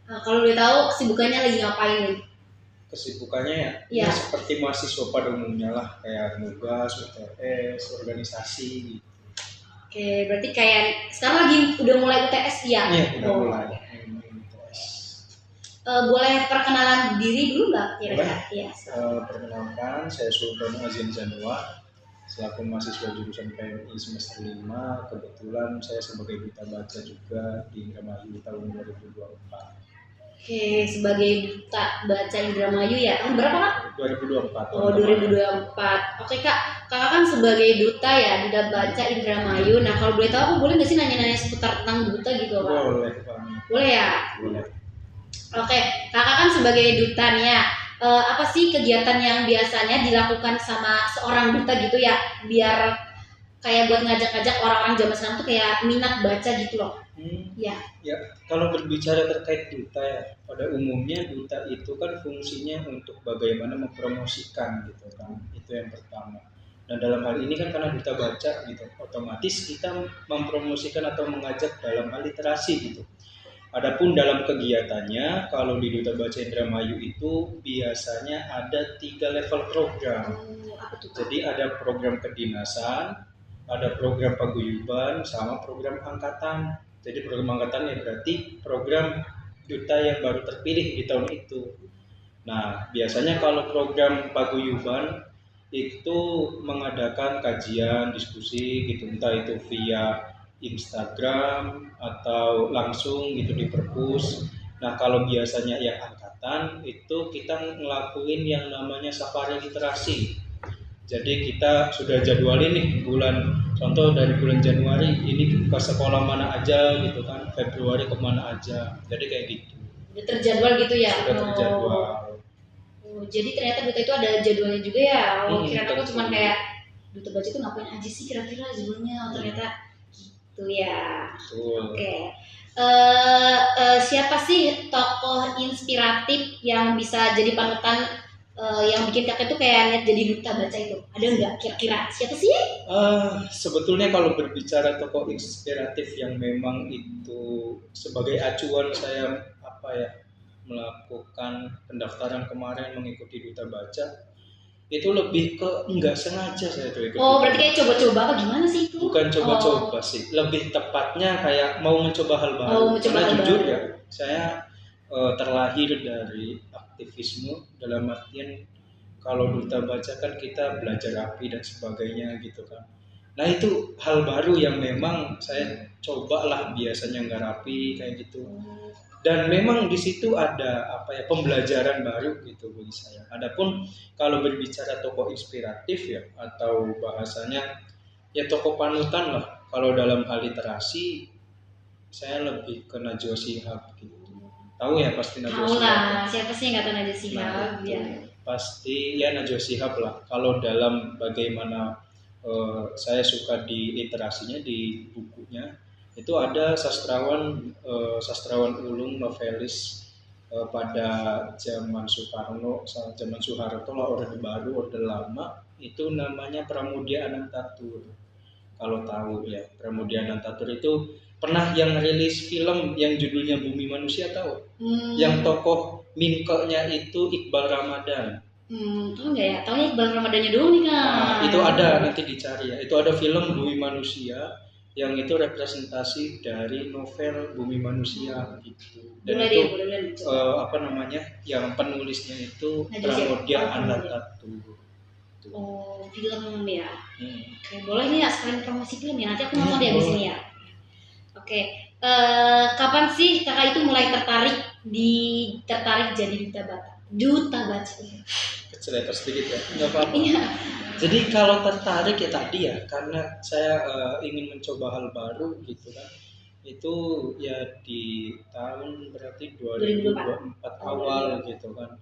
Kalau boleh tahu kesibukannya lagi ngapain nih? Kesibukannya ya, Ya. ya seperti mahasiswa pada umumnya lah, kayak nugas, UTS, organisasi gitu. Oke, berarti kayak sekarang lagi udah mulai UTS ya? Iya, udah Oh. mulai UTS. Boleh perkenalan diri dulu nggak kira-kira? Boleh. Iya. Perkenalkan, saya Sultan Azin Zanwa, selaku mahasiswa jurusan PMI semester 5. Kebetulan saya sebagai duta baca juga di Indramayu tahun 2024. Oke, sebagai duta baca Indramayu ya, tahun berapa Kak? 2024. Oh, 2024. Oke Kak, Kakak kan sebagai duta ya, duta baca Indramayu. Nah, kalau boleh tahu, aku boleh nggak sih nanya-nanya seputar tentang duta gitu Kak? Boleh banget. Boleh ya? Boleh. Oke, Kakak kan sebagai duta nih ya, apa sih kegiatan yang biasanya dilakukan sama seorang duta gitu ya, biar kayak buat ngajak-ngajak orang-orang zaman sekarang tuh kayak minat baca gitu loh. Ya. Kalau berbicara terkait duta ya, pada umumnya duta itu kan fungsinya untuk bagaimana mempromosikan gitu kan, itu yang pertama. Dan dalam hal ini kan karena duta baca gitu, otomatis kita mempromosikan atau mengajak dalam hal literasi gitu. Adapun dalam kegiatannya, kalau di Duta Baca Indramayu itu biasanya ada 3 level program. Jadi ada program kedinasan, ada program paguyuban, sama program angkatan. Jadi program angkatan ya berarti program duta yang baru terpilih di tahun itu. Nah, biasanya kalau program paguyuban itu mengadakan kajian, diskusi gitu, entah itu via Instagram atau langsung gitu di perpus. Nah, kalau biasanya yang angkatan itu kita ngelakuin yang namanya safari literasi. Jadi kita sudah jadwalin nih contoh dari bulan Januari ini ke sekolah mana aja gitu kan, Februari kemana aja. Jadi kayak gitu. Udah terjadwal gitu ya? Sudah terjadwal. Jadi ternyata duta itu ada jadwalnya juga ya. Kira-kira aku cuma kayak duta baca itu ngapain aja sih kira-kira jadwalnya? Ternyata gitu ya. Oke. Siapa sih tokoh inspiratif yang bisa jadi panutan, yang bikin kakek tuh kayak niat jadi duta baca itu? Ada nggak kira-kira? Siapa sih? Sebetulnya kalau berbicara tokoh inspiratif yang memang itu sebagai acuan saya melakukan pendaftaran kemarin mengikuti duta baca, itu lebih ke enggak sengaja saya tuh ikut. Berarti kayak coba-coba apa gimana sih itu? Bukan coba-coba sih, lebih tepatnya kayak mau mencoba hal baru. Karena jujur ya, saya terlahir dari aktivisme, dalam artian kalau duta baca kan kita belajar rapi dan sebagainya gitu kan. Nah itu hal baru yang memang saya cobalah, biasanya nggak rapi kayak gitu. Dan memang di situ ada pembelajaran baru gitu bagi saya. Adapun kalau berbicara tokoh inspiratif ya, atau bahasanya ya tokoh panutan lah. Kalau dalam hal literasi saya lebih ke Najwa Shihab gitu. Tahu ya pasti Najwa Shihab. Tahu lah, siapa sih yang nggak tahu Najwa Shihab? Ya. Pasti ya Najwa Shihab lah. Kalau dalam bagaimana saya suka di literasinya, di bukunya itu ada sastrawan ulung, novelis pada zaman Soekarno, zaman Soeharto lah, Orde Baru, Orde Lama, itu namanya Pramudia Anantatur. Kalau tahu ya, Pramudia Anantatur itu pernah yang rilis film yang judulnya Bumi Manusia, tahu? Yang tokoh Minkenya itu Iqbal Ramadan. Tahu nggak ya? Tahu Iqbal Ramadannya dulu nih kan? Nah, itu ada, nanti dicari ya. Itu ada film Bumi Manusia yang itu representasi dari novel Bumi Manusia gitu. Dan boleh itu yang penulisnya itu Pramudia Anantatur. Film ya. Oke, boleh nih ya sekalian promosi film ya. Nanti aku nonton di abis ini ya. Oke. Kapan sih kakak itu mulai tertarik jadi duta baca? Keceletot sedikit ya, nggak apa-apa. Iya. Jadi kalau tertarik ya tadi ya, karena saya ingin mencoba hal baru gitu kan. Itu ya di tahun berarti 2024 awal gitu kan.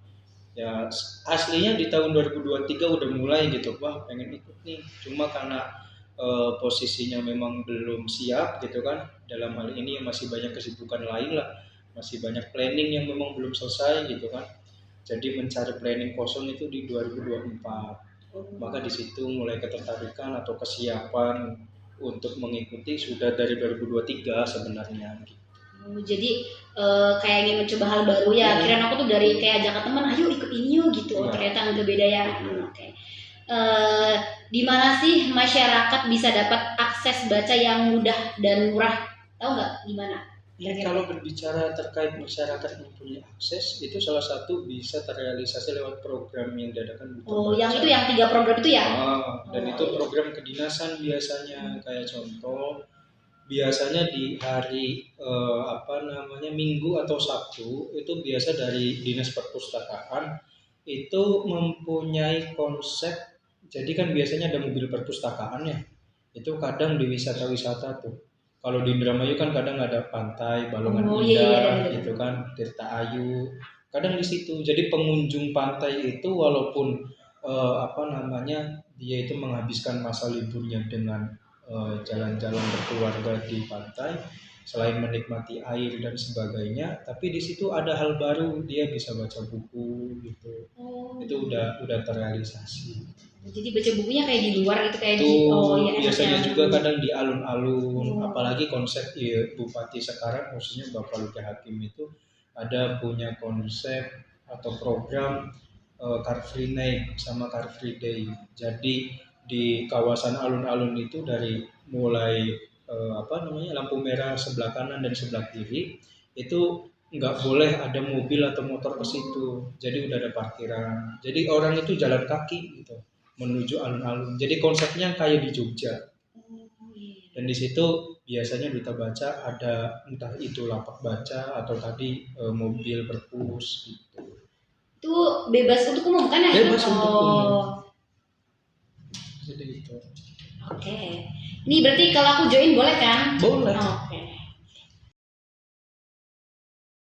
Ya aslinya di tahun 2023 udah mulai gitu, wah pengen ikut nih. Cuma karena posisinya memang belum siap gitu kan. Dalam hal ini masih banyak kesibukan lain lah. Masih banyak planning yang memang belum selesai gitu kan. Jadi mencari planning kosong itu di 2024. Maka di situ mulai ketertarikan atau kesiapan untuk mengikuti sudah dari 2023 sebenarnya. Oh, jadi kayak ingin mencoba hal baru ya. Kirain aku tuh dari kayak ajak teman, ayo ikut ini yuk gitu. Oh, ternyata nggak beda ya. Oke. Di mana sih masyarakat bisa dapat akses baca yang mudah dan murah? Tahu nggak di mana? Ya, kalau berbicara terkait masyarakat mempunyai akses, itu salah satu bisa terrealisasi lewat program yang diadakan Duta Oh, Baca. yang itu yang 3 program itu ya? Dan itu program kedinasan biasanya, kayak contoh, biasanya di hari Minggu atau Sabtu itu biasa dari Dinas Perpustakaan itu mempunyai konsep. Jadi kan biasanya ada mobil perpustakaan ya, itu kadang di wisata-wisata tuh. Kalau di Indramayu kan kadang ada pantai Balongan Indah, gitu kan, Tirta Ayu. Kadang di situ. Jadi pengunjung pantai itu walaupun dia itu menghabiskan masa liburnya dengan jalan-jalan berkeluarga di pantai, selain menikmati air dan sebagainya, tapi di situ ada hal baru, dia bisa baca buku gitu. Itu udah terrealisasi. Jadi baca bukunya kayak di luar itu kayak biasanya juga kadang di alun-alun, apalagi konsep Bupati sekarang khususnya Bapak Luki Hakim itu ada punya konsep atau program Car Free Night sama Car Free Day. Jadi di kawasan alun-alun itu dari mulai lampu merah sebelah kanan dan sebelah kiri itu nggak boleh ada mobil atau motor ke situ. Jadi udah ada parkiran. Jadi orang itu jalan kaki gitu menuju alun-alun. Jadi konsepnya kayak di Jogja. Dan di situ biasanya Duta Baca ada entah itu lapak baca atau tadi mobil perpus gitu. Itu bebas untuk umum kan ya? Bebas untuk umum. Jadi gitu. Oke. Ini berarti kalau aku join boleh kan? Boleh.